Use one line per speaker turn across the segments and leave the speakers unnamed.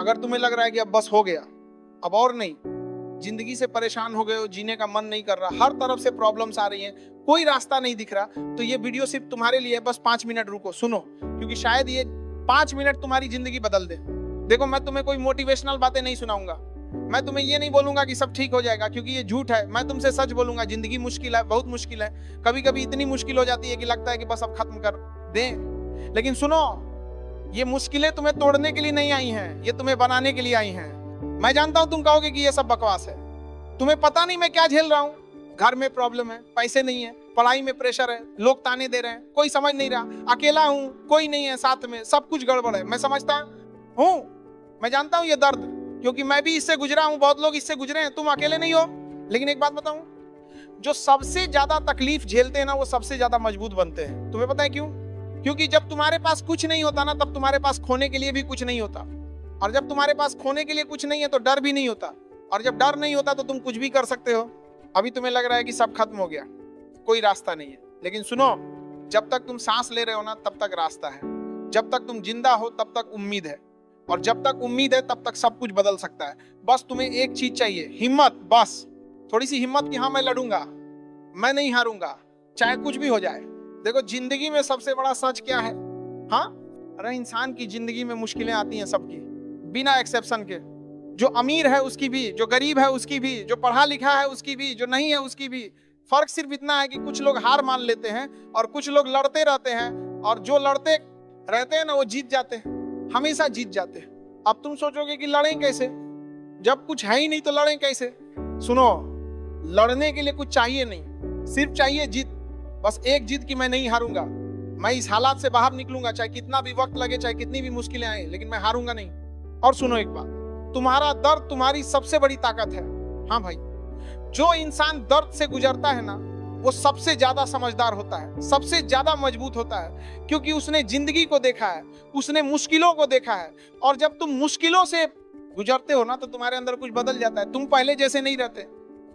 अगर तुम्हें लग रहा है कि अब बस हो गया, अब और नहीं, जिंदगी से परेशान हो गए हो, जीने का मन नहीं कर रहा, हर तरफ से प्रॉब्लम्स आ रही हैं, कोई रास्ता नहीं दिख रहा, तो ये वीडियो सिर्फ तुम्हारे लिए है। बस 5 मिनट रुको, सुनो, क्योंकि शायद ये 5 मिनट तुम्हारी जिंदगी बदल दे। देखो, मैं तुम्हें कोई मोटिवेशनल बातें नहीं सुनाऊंगा, मैं तुम्हें ये नहीं बोलूंगा कि सब ठीक हो जाएगा, क्योंकि ये झूठ है। मैं तुमसे सच बोलूंगा, जिंदगी मुश्किल है, बहुत मुश्किल है, कभी कभी इतनी मुश्किल हो जाती है कि लगता है कि बस अब खत्म कर दें। लेकिन सुनो, ये मुश्किलें तुम्हें तोड़ने के लिए नहीं आई हैं, ये तुम्हें बनाने के लिए आई हैं। मैं जानता हूं तुम कहोगे कि ये सब बकवास है, तुम्हें पता नहीं मैं क्या झेल रहा हूं। घर में प्रॉब्लम है, पैसे नहीं है, पढ़ाई में प्रेशर है, लोग ताने दे रहे हैं, कोई समझ नहीं रहा, अकेला हूं, कोई नहीं है साथ में, सब कुछ गड़बड़ है। मैं समझता हूं, मैं जानता हूं ये दर्द, क्योंकि मैं भी इससे गुजरा हूं, बहुत लोग इससे गुजरे हैं, तुम अकेले नहीं हो। लेकिन एक बात बताऊं, जो सबसे ज्यादा तकलीफ झेलते हैं ना, वो सबसे ज्यादा मजबूत बनते हैं। तुम्हें पता है क्यों? क्योंकि जब तुम्हारे पास कुछ नहीं होता ना, तब तुम्हारे पास खोने के लिए भी कुछ नहीं होता, और जब तुम्हारे पास खोने के लिए कुछ नहीं है तो डर भी नहीं होता, और जब डर नहीं होता तो तुम कुछ भी कर सकते हो। अभी तुम्हें लग रहा है कि सब खत्म हो गया, कोई रास्ता नहीं है, लेकिन सुनो, जब तक तुम सांस ले रहे हो ना, तब तक रास्ता है। जब तक तुम जिंदा हो तब तक उम्मीद है, और जब तक उम्मीद है तब तक सब कुछ बदल सकता है। बस तुम्हें एक चीज चाहिए, हिम्मत, बस थोड़ी सी हिम्मत कि हाँ मैं लड़ूंगा, मैं नहीं हारूंगा, चाहे कुछ भी हो जाए। देखो, जिंदगी में सबसे बड़ा सच क्या है? हाँ, अरे इंसान की जिंदगी में मुश्किलें आती हैं सबकी, बिना एक्सेप्शन के। जो अमीर है उसकी भी, जो गरीब है उसकी भी, जो पढ़ा लिखा है उसकी भी, जो नहीं है उसकी भी। फर्क सिर्फ इतना है कि कुछ लोग हार मान लेते हैं और कुछ लोग लड़ते रहते हैं, और जो लड़ते रहते हैं ना, वो जीत जाते हैं, हमेशा जीत जाते हैं। अब तुम सोचोगे कि लड़ें कैसे, जब कुछ है ही नहीं तो लड़ें कैसे? सुनो, लड़ने के लिए कुछ चाहिए नहीं, सिर्फ चाहिए जीत। बस एक जीत कि मैं नहीं हारूंगा, मैं इस हालात से बाहर निकलूंगा, चाहे कितना भी वक्त लगे, चाहे कितनी भी मुश्किलें आए, लेकिन मैं हारूंगा नहीं। और सुनो एक बात, तुम्हारा दर्द तुम्हारी सबसे बड़ी ताकत है। हाँ भाई, जो इंसान दर्द से गुजरता है ना, वो सबसे ज्यादा समझदार होता है, सबसे ज्यादा मजबूत होता है, क्योंकि उसने जिंदगी को देखा है, उसने मुश्किलों को देखा है। और जब तुम मुश्किलों से गुजरते हो ना, तो तुम्हारे अंदर कुछ बदल जाता है, तुम पहले जैसे नहीं रहते,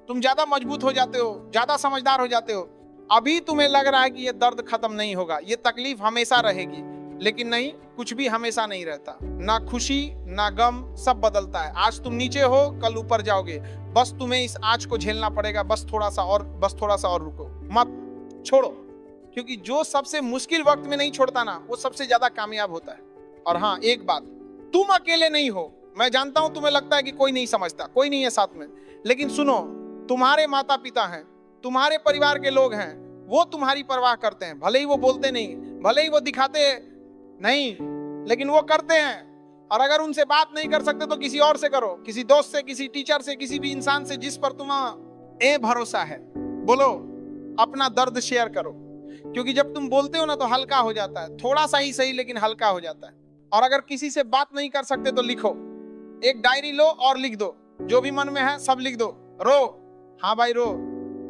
तुम ज्यादा मजबूत हो जाते हो, ज्यादा समझदार हो जाते हो। अभी तुम्हें लग रहा है कि ये दर्द खत्म नहीं होगा, ये तकलीफ हमेशा रहेगी, लेकिन नहीं, कुछ भी हमेशा नहीं रहता। ना खुशी ना गम, सब बदलता है। आज तुम नीचे हो, कल ऊपर जाओगे, बस तुम्हें इस आज को झेलना पड़ेगा। बस थोड़ा सा और रुको, मत छोड़ो, क्योंकि जो सबसे मुश्किल वक्त में नहीं छोड़ता ना, वो सबसे ज्यादा कामयाब होता है। और हाँ, एक बात, तुम अकेले नहीं हो। मैं जानता हूं तुम्हें लगता है कि कोई नहीं समझता, कोई नहीं है साथ में, लेकिन सुनो, तुम्हारे माता पिता हैं, तुम्हारे परिवार के लोग हैं, वो तुम्हारी परवाह करते हैं। भले ही वो बोलते नहीं, भले ही वो दिखाते नहीं, लेकिन वो करते हैं। और अगर उनसे बात नहीं कर सकते तो किसी और से करो, किसी दोस्त से, किसी टीचर से, किसी भी इंसान से जिस पर तुम्हें भरोसा है, बोलो, अपना दर्द शेयर करो। क्योंकि जब तुम बोलते हो ना, तो हल्का हो जाता है, थोड़ा सा ही सही, लेकिन हल्का हो जाता है। और अगर किसी से बात नहीं कर सकते तो लिखो, एक डायरी लो और लिख दो, जो भी मन में है सब लिख दो। रो, हाँ भाई रो,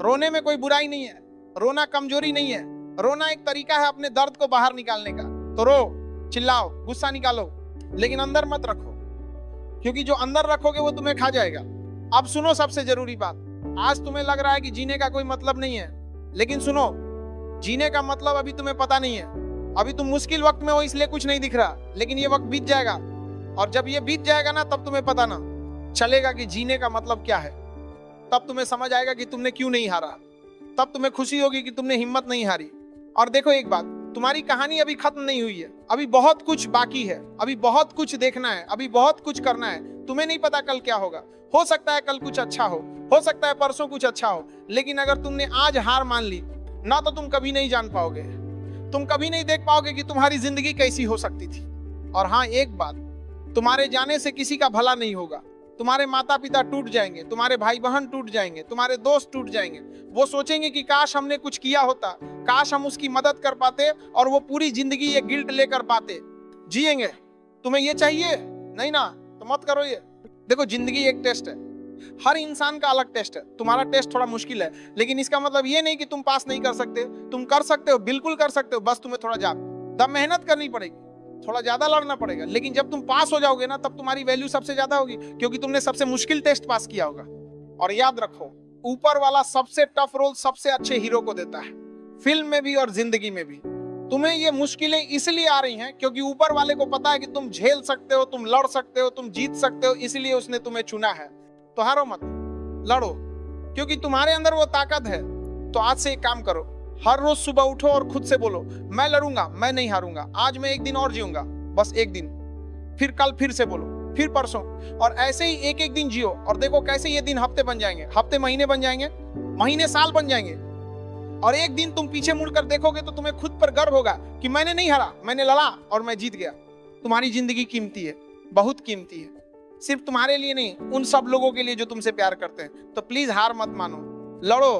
रोने में कोई बुराई नहीं है, रोना कमजोरी नहीं है, रोना एक तरीका है अपने दर्द को बाहर निकालने का। तो रो, चिल्लाओ, गुस्सा निकालो, लेकिन अंदर मत रखो, क्योंकि जो अंदर रखोगे वो तुम्हें खा जाएगा। अब सुनो सबसे जरूरी बात, आज तुम्हें लग रहा है कि जीने का कोई मतलब नहीं है, लेकिन सुनो, जीने का मतलब अभी तुम्हें पता नहीं है। अभी तुम मुश्किल वक्त में हो, इसलिए कुछ नहीं दिख रहा, लेकिन ये वक्त बीत जाएगा, और जब ये बीत जाएगा ना, तब तुम्हें पता ना चलेगा कि जीने का मतलब क्या है। तब तुम्हें समझ आएगा कि तुमने क्यों नहीं हारा, तब तुम्हें खुशी होगी कि तुमने हिम्मत नहीं हारी। और देखो एक बात, तुम्हारी कहानी अभी खत्म नहीं हुई है, अभी बहुत कुछ बाकी है, अभी बहुत कुछ देखना है, अभी बहुत कुछ करना है। तुम्हें नहीं पता कल क्या होगा, हो सकता है कल कुछ अच्छा हो सकता है परसों कुछ अच्छा हो, लेकिन अगर तुमने आज हार मान ली ना, तो तुम कभी नहीं जान पाओगे, तुम कभी नहीं देख पाओगे कि तुम्हारी जिंदगी कैसी हो सकती थी। और हाँ, एक बात, तुम्हारे जाने से किसी का भला नहीं होगा। तुम्हारे माता पिता टूट जाएंगे, तुम्हारे भाई बहन टूट जाएंगे, तुम्हारे दोस्त टूट जाएंगे। वो सोचेंगे कि काश हमने कुछ किया होता, काश हम उसकी मदद कर पाते, और वो पूरी जिंदगी ये गिल्ट लेकर पाते जिएंगे। तुम्हें ये चाहिए नहीं ना, तो मत करो ये। देखो, जिंदगी एक टेस्ट है, हर इंसान का अलग टेस्ट है। तुम्हारा टेस्ट थोड़ा मुश्किल है, लेकिन इसका मतलब ये नहीं कि तुम पास नहीं कर सकते, तुम कर सकते हो, बिल्कुल कर सकते हो। बस तुम्हें थोड़ा ज्यादा मेहनत करनी पड़ेगी, थोड़ा ज्यादा लड़ना पड़ेगा, लेकिन जब तुम पास हो जाओगे ना, तब तुम्हारी वैल्यू सबसे ज्यादा होगी, क्योंकि तुमने सबसे मुश्किल टेस्ट पास किया होगा। और याद रखो, ऊपर वाला सबसे टफ रोल सबसे अच्छे हीरो को देता है, फिल्म में भी और जिंदगी में भी। तुम्हें ये मुश्किलें इसलिए आ रही हैं क्योंकि ऊपर वाले को पता है कि तुम झेल सकते हो, तुम लड़ सकते हो, तुम जीत सकते हो, इसलिए उसने तुम्हें चुना है। तो हारो मत, लड़ो, क्योंकि तुम्हारे अंदर वो ताकत है। तो आज से एक काम करो, हर रोज सुबह उठो और खुद से बोलो, मैं लड़ूंगा, मैं नहीं हारूंगा, आज मैं एक दिन और जीऊंगा, बस एक दिन। फिर कल फिर से बोलो, फिर परसों, और ऐसे ही एक एक दिन जियो और देखो कैसे ये दिन हफ्ते बन जाएंगे, हफ्ते महीने बन जाएंगे, महीने साल बन जाएंगे। और एक दिन तुम पीछे मुड़कर देखोगे तो तुम्हें खुद पर गर्व होगा कि मैंने नहीं हारा, मैंने लड़ा और मैं जीत गया। तुम्हारी जिंदगी कीमती है, बहुत कीमती है, सिर्फ तुम्हारे लिए नहीं, उन सब लोगों के लिए जो तुमसे प्यार करते हैं। तो प्लीज हार मत मानो, लड़ो,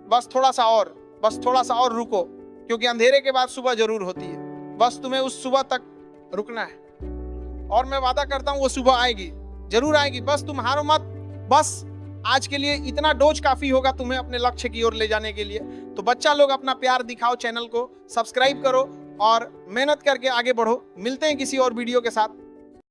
बस थोड़ा सा और, बस थोड़ा सा और रुको, क्योंकि अंधेरे के बाद सुबह जरूर होती है। बस तुम्हें उस सुबह तक रुकना है और मैं वादा करता हूं वो सुबह आएगी, जरूर आएगी। बस तुम हारो मत। बस आज के लिए इतना डोज काफी होगा तुम्हें अपने लक्ष्य की ओर ले जाने के लिए। तो बच्चा लोग अपना प्यार दिखाओ, चैनल को सब्सक्राइब करो और मेहनत करके आगे बढ़ो। मिलते हैं किसी और वीडियो के साथ।